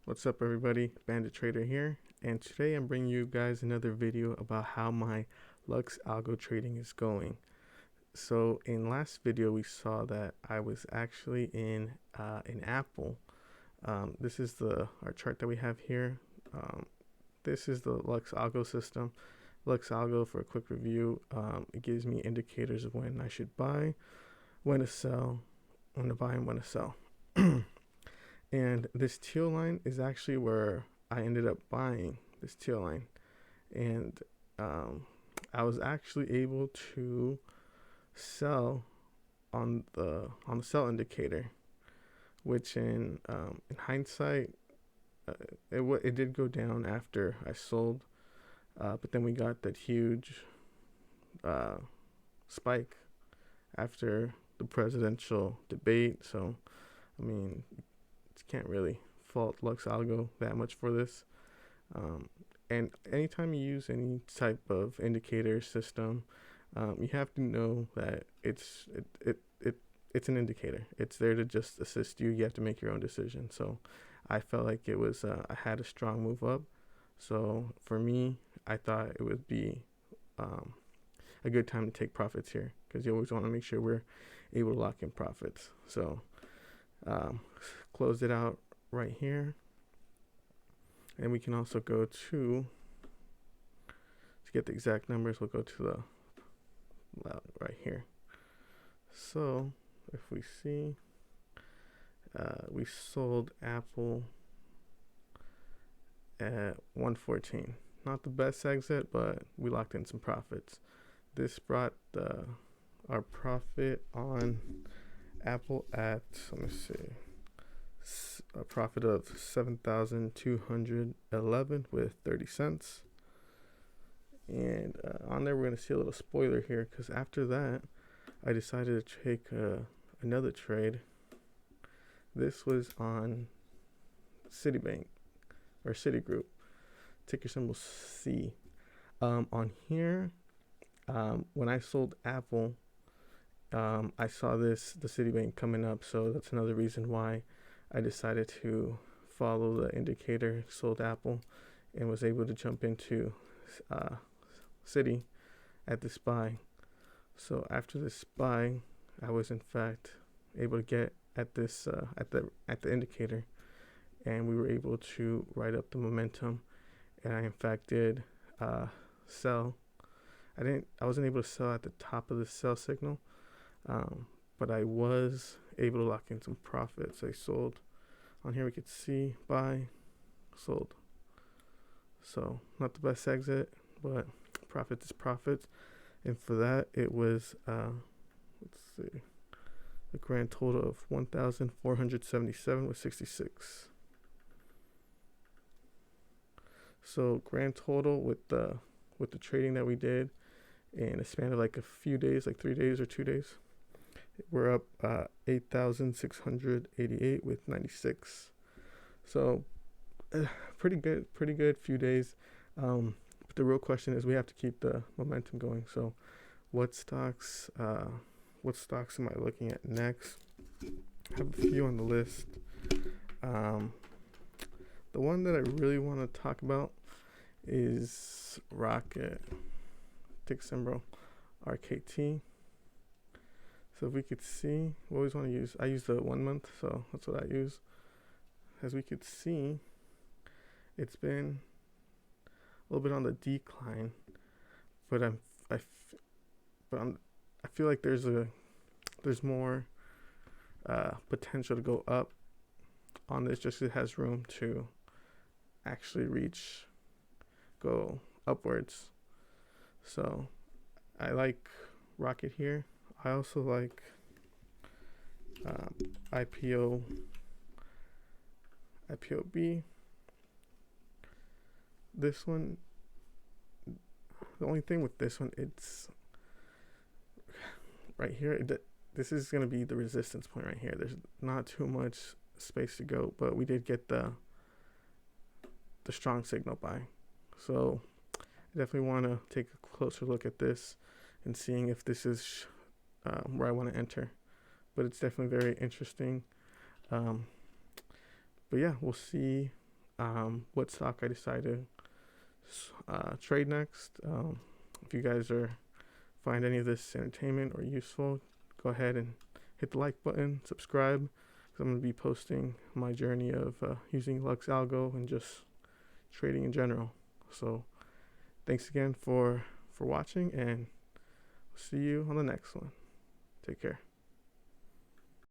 What's up, everybody? Bandit Trader here, and today I'm bringing you guys another video about how my Lux Algo trading is going. So in last video we saw that I was actually in Apple. This is our chart that we have here. This is the Lux Algo system. Lux Algo, for a quick review, it gives me indicators of when I should buy, when to sell, when to buy, and when to sell. And this teal line is actually where I ended up buying this teal line. And I was actually able to sell on the sell indicator, which in hindsight, it did go down after I sold, but then we got that huge uh, spike after the presidential debate. So I mean, can't really fault Lux Algo that much for this. And anytime you use any type of indicator system, you have to know that it's an indicator. It's there to just assist you. You have to make your own decision. So I felt like it was I had a strong move up. So for me, I thought it would be a good time to take profits here, because you always want to make sure we're able to lock in profits. So closed it out right here, and we can also go to get the exact numbers. We'll go to the right here. So if we see, we sold Apple at 114. Not the best exit, but we locked in some profits. This brought our profit on Apple at, let me see, a profit of 7,211 with 30 cents. And on there, we're going to see a little spoiler here, because after that, I decided to take another trade. This was on Citibank, or Citigroup, ticker symbol C. On here, when I sold Apple, I saw the Citibank coming up, so that's another reason why I decided to follow the indicator, sold Apple, and was able to jump into Citi at this buy. So after this buy, I was in fact able to get at this at the indicator, and we were able to ride up the momentum. And I in fact did sell. I wasn't able to sell at the top of the sell signal, but I was able to lock in some profits. I sold. On here we could see buy, sold. So not the best exit, but profits is profits. And for that, it was let's see, a grand total of 1,477 with 66. So grand total with the trading that we did in a span of like a few days, like 3 days or 2 days, we're up 8,688 with 96. So pretty good few days. But the real question is, we have to keep the momentum going. So what stocks am I looking at next? I have a few on the list. The one that I really want to talk about is Rocket, ticker symbol RKT. So if we could see, we always want to use, I use the 1 month, so that's what I use. As we could see, it's been a little bit on the decline, but I feel like there's more potential to go up on this, just because it has room to actually go upwards. So I like Rocket here. I also like IPOB. This one, the only thing with this one, it's right here. This is going to be the resistance point right here. There's not too much space to go, but we did get the strong signal buy. So I definitely want to take a closer look at this and seeing if this is where I want to enter. But it's definitely very interesting. But yeah, we'll see what stock I decide to trade next. If you guys find any of this entertainment or useful, go ahead and hit the like button, subscribe, because I'm going to be posting my journey of using Lux Algo and just trading in general. So thanks again for watching, and see you on the next one. Take care.